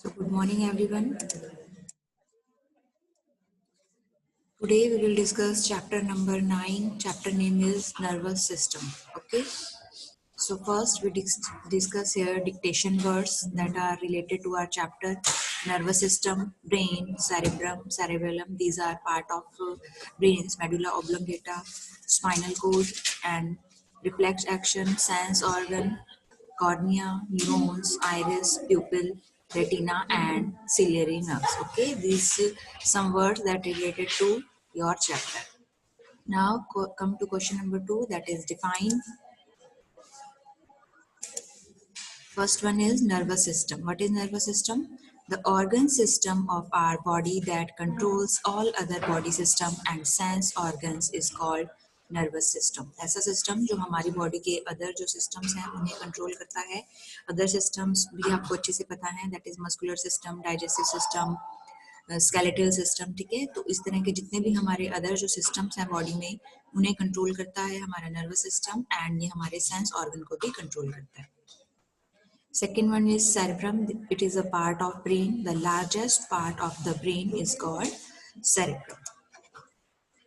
So good morning everyone. Today we will discuss chapter number 9. Chapter name is nervous system. Okay. So first we discuss here dictation words that are related to our chapter. Nervous system, brain, cerebrum, cerebellum. These are part of brains, medulla oblongata, spinal cord and reflex action, sense organ, cornea, neurons, iris, pupil, retina and ciliary nerves. Okay, these some words that related to your chapter. Now come to question number 2, that is define. First one is nervous system. What is nervous system? The organ system of our body that controls all other body system and sense organs is called nervous system. ऐसा system जो हमारी body के other जो systems हैं उन्हें control करता है. Other systems भी आपको अच्छे से पता है, that is muscular system, digestive system, skeletal system. ठीक है, तो इस तरह के जितने भी हमारे other जो systems हैं body में उन्हें control करता है हमारा nervous system and ये हमारे sense organ को भी control करता है. Second one is cerebrum. It is a part of brain. The largest part of the brain is called cerebrum.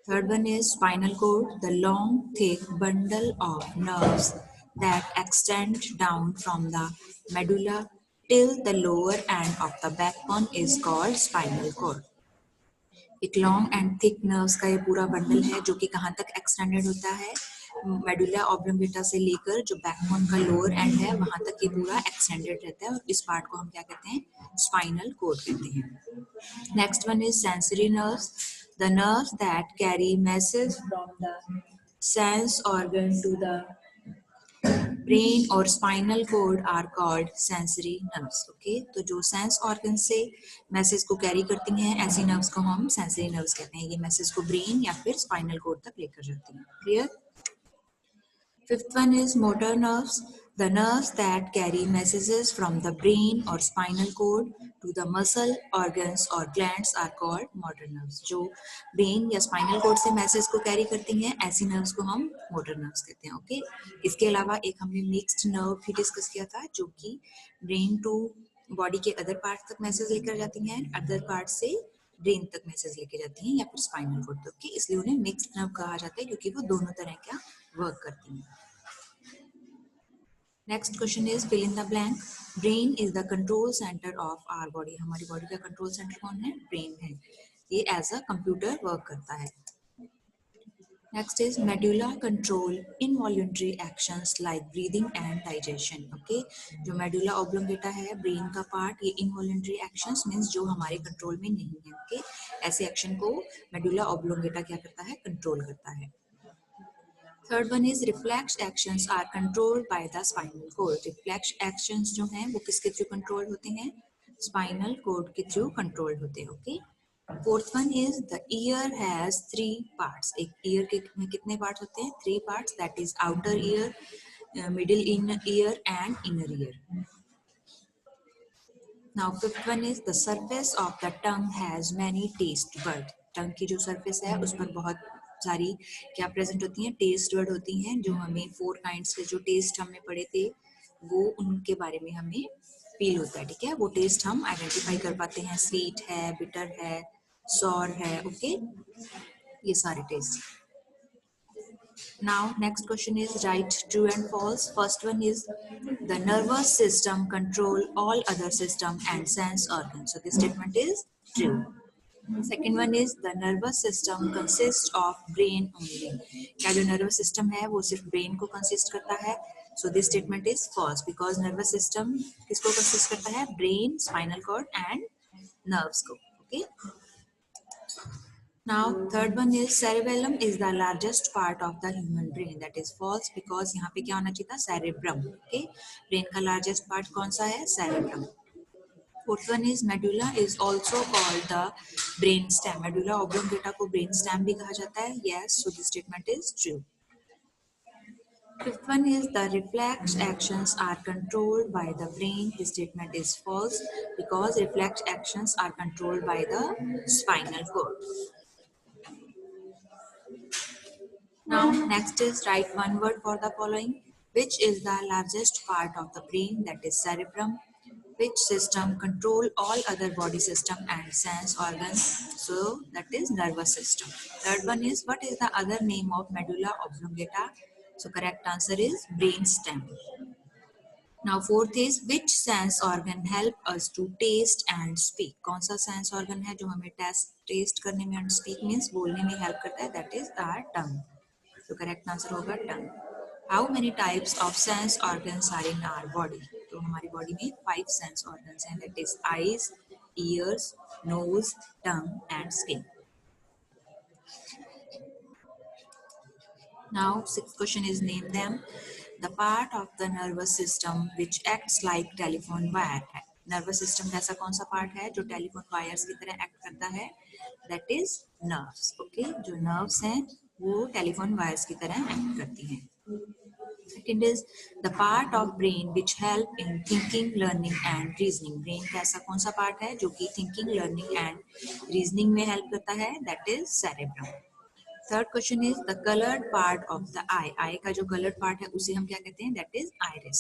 Third one is spinal cord. The long, thick bundle of nerves that extend down from the medulla till the lower end of the backbone is called spinal cord. एक long and thick nerves का ये पूरा bundle है जो कि कहाँ तक extended होता है, मेडुला ऑब्लोंगेटा से लेकर जो बैकबोन का लोअर एंड है वहां तक ये पूरा एक्सटेंडेड रहता है और इस पार्ट को हम क्या कहते हैं, स्पाइनल कोड कहते हैं. Next one is sensory nerves. The nerves that carry message from the sense organ to the brain और spinal cord are called sensory nerves. Okay, तो जो सेंस ऑर्गन से मैसेज को कैरी करती हैं ऐसी नर्व्स को हम सेंसरी नर्व्स कहते हैं. ये मैसेज को ब्रेन या फिर स्पाइनल कोड तक लेकर जाती हैं. Clear? Fifth one is motor nerves. The nerves that carry messages from the brain or spinal cord to the muscle, organs or glands are called motor nerves. जो brain या spinal cord से message को carry करती हैं ऐसी nerves को हम motor nerves कहते हैं. Okay? इसके अलावा एक हमने mixed nerve भी discuss किया था जो कि brain to body के other parts तक message लेकर जाती हैं, other parts से ब्रेन तक मैसेज लेके जाती हैं या फिर स्पाइनल कोड तक के, इसलिए उन्हें मिक्स्ड नर्व कहा जाता है क्योंकि वो दोनों तरह का वर्क करती हैं. Next question is fill in the blank. Brain is the control centre of our body. हमारी बॉडी का कंट्रोल सेंटर कौन है? ब्रेन है. ये एज अ कंप्यूटर वर्क करता है. Next is medulla control involuntary actions like breathing and digestion. Okay, जो medulla oblongata है ब्रेन का पार्ट, ये इनवॉल्यूंटरी एक्शंस मींस जो हमारे कंट्रोल में नहीं है. ओके, ऐसे एक्शन को मेडुला ऑब्लोंगेटा क्या करता है? कंट्रोल करता है. Third one is reflex actions are controlled by the spinal cord. Reflex actions जो हैं वो किसके थ्रू कंट्रोल होते हैं? स्पाइनल कोड के थ्रू कंट्रोल होते हैं. Okay. Fourth one is the ear has 3 parts. एक ईयर के में कितने पार्ट्स होते हैं? 3 parts, that is outer ear, middle ear and inner ear. Now fifth one is the surface of the tongue has many taste buds. टंग की जो surface है उस पर बहुत सारी क्या प्रेजेंट होती हैं? टेस्ट वर्ड होती हैं जो हमें 4 काइंड्स के जो टेस्ट हमने पढ़े थे वो उनके बारे में हमें फील होता है. ठीक है, वो टेस्ट हम आइडेंटिफाई कर पाते हैं. स्वीट है, बिटर है, सॉर है. ओके, ये सारे test. Now next question is write true and false. First one is the nervous system control all other system and sense organs. So this statement is true. Second one is the nervous system consists of brain only. क्या जो nervous system है वो सिर्फ brain को consist करता है? So this statement is false because nervous system किसको consist करता है? Brain, spinal cord and nerves को. Okay. Now third one is cerebellum is the largest part of the human brain. That is false because यहाँ पे क्या होना चाहिए था? Cerebrum. Okay. Brain का largest part कौन सा है? Cerebrum. Fourth one is medulla is also called the brain stem. Medulla oblongata को brain stem भी कहा जाता है. Yes, so this statement is true. Fifth one is the reflex actions are controlled by the brain. This statement is false because reflex actions are controlled by the spinal cord. Now next is write one word for the following. Which is the largest part of the brain? That is cerebrum. Which system control all other body system and sense organs? So that is nervous system. Third one is, what is the other name of medulla oblongata? So correct answer is brain stem. Now fourth is, which sense organ help us to taste and speak? कौन सा sense organ है जो हमें taste करने में and speak means बोलने में help करता है? That is our tongue. So correct answer होगा tongue. How many types of sense organs are in our body? तो हमारी body में 5 sense organs हैं. That is eyes, ears, nose, tongue and skin. Now, sixth question is, name them. The part of the nervous system which acts like telephone wire. Nervous system का ऐसा कौन सा part है जो telephone wires की तरह act करता है? That is nerves. Okay, जो nerves हैं वो telephone wires की तरह act करती हैं. Second is the part of brain which help in thinking, learning and reasoning. Brain का ऐसा कौन सा part है जो कि thinking, learning and reasoning में help करता है? That is cerebrum. Third question is the coloured part of the eye. Eye का जो कलर्ड पार्ट है उसे हम क्या कहते हैं? That is iris.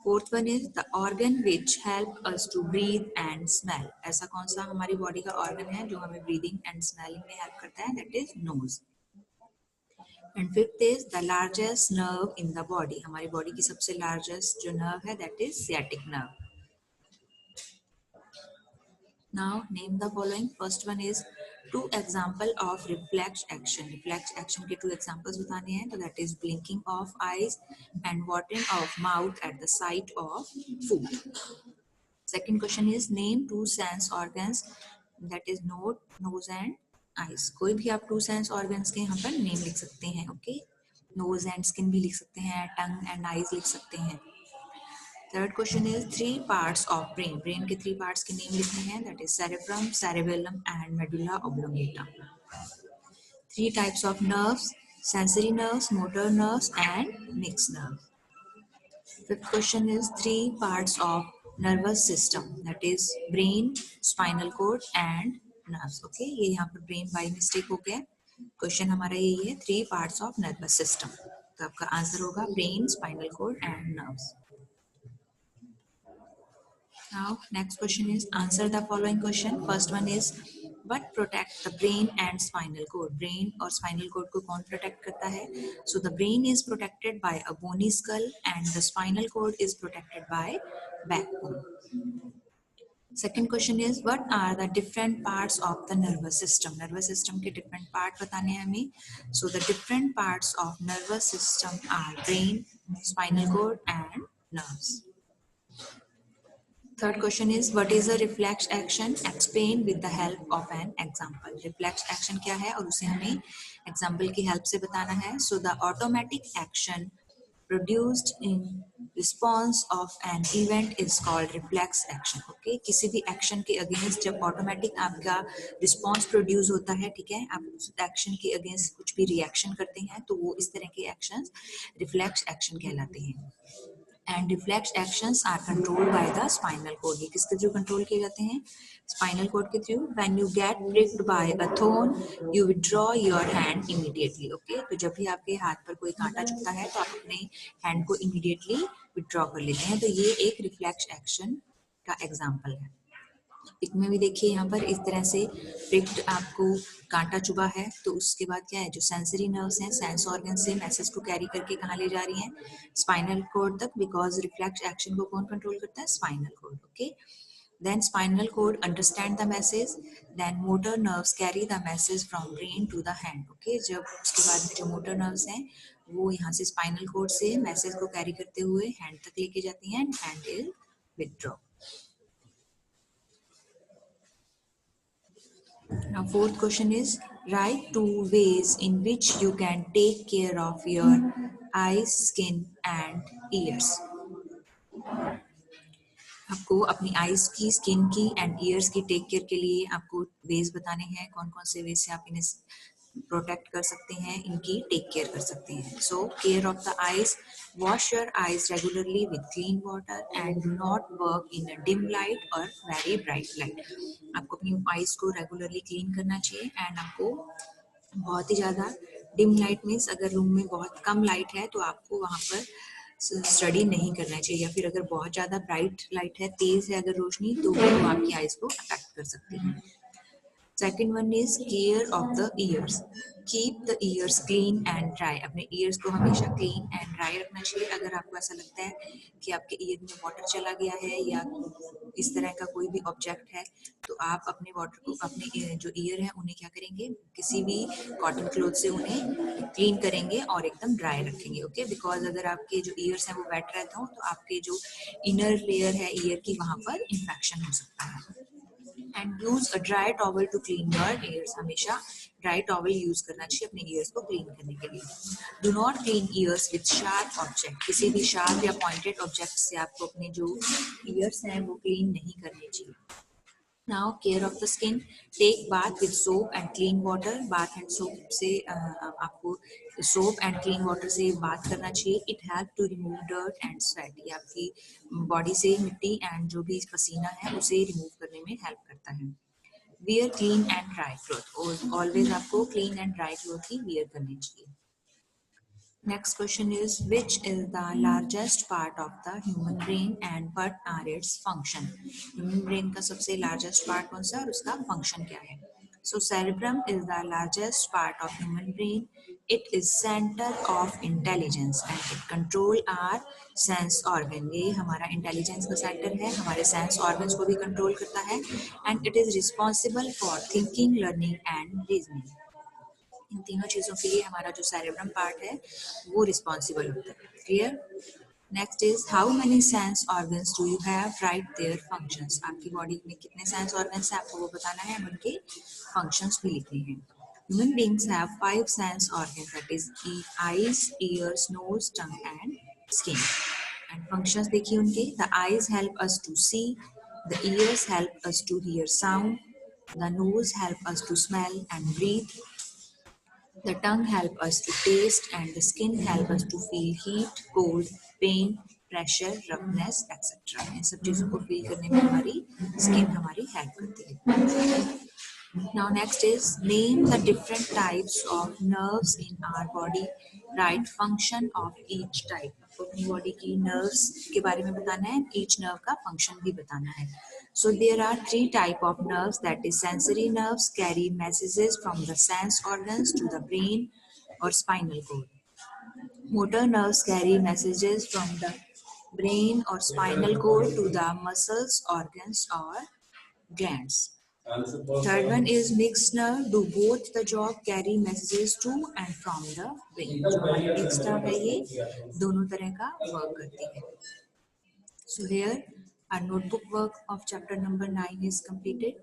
Fourth one is the organ which help us to breathe and smell. ऐसा कौन सा हमारी बॉडी का ऑर्गन है जो हमें ब्रीदिंग एंड स्मेलिंग में हेल्प करता है? That is nose. And fifth is the largest nerve in the body. हमारी बॉडी की सबसे लार्जेस्ट जो नर्व है that is sciatic nerve. Now name the following. First one is two example of reflex action. Reflex action के two examples बताने हैं. तो that is blinking of eyes and watering of mouth at the sight of food. Second question is name two sense organs. That is nose and eyes. कोई भी आप two sense organs के यहाँ पर name लिख सकते हैं. Okay. Nose and skin भी लिख सकते हैं. Tongue and eyes लिख सकते हैं. Third question is three parts of brain. Brain के three parts के name लिखने हैं. That is cerebrum, cerebellum and medulla oblongata. Three types of nerves: sensory nerves, motor nerves and mixed nerves. Fifth question is three parts of nervous system. That is brain, spinal cord and nerves. Okay, ये यहाँ पर brain by mistake हो गया. Question हमारा यही है, three parts of nervous system. तो आपका आंसर होगा brain, spinal cord and nerves. Now, next question is answer the following question. First one is what protect the brain and spinal cord? Brain और spinal cord को कौन protect करता है? So the brain is protected by a bony skull and the spinal cord is protected by backbone. Second question is what are the different parts of the nervous system? Nervous system के different part बताने हैं हमें. So the different parts of nervous system are brain, spinal cord and nerves. Third question is what is a reflex action? Explain with the help of an example. Reflex action क्या है और उसे हमें example की help से बताना है. So the automatic action produced in response of an event is called reflex action. Okay, किसी भी action के against जब automatic आपका response produce होता है, ठीक है, आप उस action के against कुछ भी reaction करते हैं तो वो इस तरह के actions reflex action कहलाते हैं. And reflex actions are controlled by the spinal cord. ये किसके थ्रू कंट्रोल किए जाते हैं? Spinal cord के through. When you get pricked by a thorn, you withdraw your hand immediately. Okay, तो जब भी आपके हाथ पर कोई कांटा चुभता है तो आप अपने hand को immediately withdraw कर लेते हैं. तो ये एक reflex action का example है. इसमें भी देखिए यहाँ पर इस तरह से प्रिक्ड आपको कांटा चुभा है तो उसके बाद क्या है, जो सेंसरी नर्व्स हैं सेंस ऑर्गन से मैसेज को कैरी करके कहाँ ले जा रही हैं? स्पाइनल कोड तक. बिकॉज रिफ्लेक्स एक्शन को कौन कंट्रोल करता है? Spinal cord. Okay, then spinal cord understand the message, then motor nerves carry the message from brain to the hand. Okay, जब उसके बाद में जो मोटर नर्व्स हैं वो यहाँ से स्पाइनल कोड से मैसेज को कैरी करते हुए हैंड तक लेके जाती हैं. Hand is withdraw. Now fourth question is write two ways in which you can take care of your eyes, skin and ears. आपको अपनी आईज की, स्किन की एंड ईयर्स की टेक केयर के लिए आपको वेज बताने हैं, कौन कौन से वेज से आप इन्हें प्रोटेक्ट कर सकते हैं, इनकी टेक केयर कर सकते हैं. So care of the eyes, wash your eyes regularly with clean water and do not work in a dim light और वेरी ब्राइट लाइट. आपको अपनी आईज को रेगुलरली क्लीन करना चाहिए एंड आपको बहुत ही ज़्यादा डिम लाइट मीन्स अगर रूम में बहुत कम लाइट है तो आपको वहाँ पर स्टडी नहीं करना चाहिए, या फिर अगर बहुत ज़्यादा ब्राइट लाइट है, तेज़ है अगर रोशनी, तो वो आपकी आइज़ को अफेक्ट कर सकती है। Second one is care of the years. Keep the years clean and dry. अपने ईयर्स को हमेशा क्लीन एंड ड्राई रखना चाहिए। अगर आपको ऐसा लगता है कि आपके ईयर में वाटर चला गया है या इस तरह का कोई भी ऑब्जेक्ट है, तो आप अपने वाटर को, अपने जो ईयर है उन्हें क्या करेंगे, किसी भी कॉटन क्लोथ से उन्हें क्लीन करेंगे और एकदम ड्राई रखेंगे। ओके, बिकॉज अगर आपके जो ईयर्स हैं वो वेट रहते हो, तो आपके जो इनर लेयर है ईयर की, वहाँ पर इन्फेक्शन हो सकता है। And use a dry towel to clean your ears. हमेशा ड्राई टॉवल यूज करना चाहिए अपने ईयर्स को क्लीन करने के लिए। Do not clean ears with sharp object. किसी भी शार्प या पॉइंटेड ऑब्जेक्ट से आपको अपने जो ईयर्स हैं वो क्लीन नहीं करने चाहिए। Now care of the skin. Take bath with soap and clean water. Bath and soap से आपको सोप एंड क्लीन वाटर से बात करना चाहिए। It help to remove dirt and sweat. ये आपकी बॉडी से मिट्टी एंड जो भी पसीना है उसे रिमूव करने में हेल्प करता है। Wear clean and dry cloth. Always आपको क्लीन एंड ड्राई क्लोथ ही वियर करनी चाहिए। Next question is, which is the largest part of the human brain and what are its function? Human brain का सबसे largest part कौन सा और उसका function क्या है? So cerebrum is the largest part of human brain. It is center of intelligence and it control our sense organ. ये हमारा intelligence का center है, हमारे sense organs को भी control करता है and it is responsible for thinking, learning and reasoning. इन तीनों चीजों के लिए हमारा जो सेरेब्रम पार्ट है वो रिस्पॉन्सिबल होता है। Clear? Next is, how many sense organs do you have? Right their functions. आपकी बॉडी में कितने सेंस ऑर्गन्स हैं आपको वो बताना है, उनके फंक्शंस भी लिखने हैं। Human beings have 5 sense organs, that is eyes, ears, nose, tongue and skin. And functions देखिए उनके। The eyes help us to see, the ears help us to hear sound, the nose help us to smell and breathe, the tongue helps us to taste and the skin helps us to feel heat, cold, pain, pressure, roughness, etc. इन सब चीज़ों को feel करने में हमारी skin हमारी help करती है। Now next is, name the different types of nerves in our body. Write function of each type. तो अपनी बॉडी की नर्व्स के बारे में बताना है, each nerve का function भी बताना है. So there are 3 type of nerves, that is sensory nerves carry messages from the sense organs to the brain or spinal cord. Motor nerves carry messages from the brain or spinal cord to the muscles, organs or glands. Third one is mixed nerve, do both the job, carry messages to and from the brain. जो हमारी mixed nerve है ये दोनों तरह का work करती है. So here our notebook work of chapter number 9 is completed.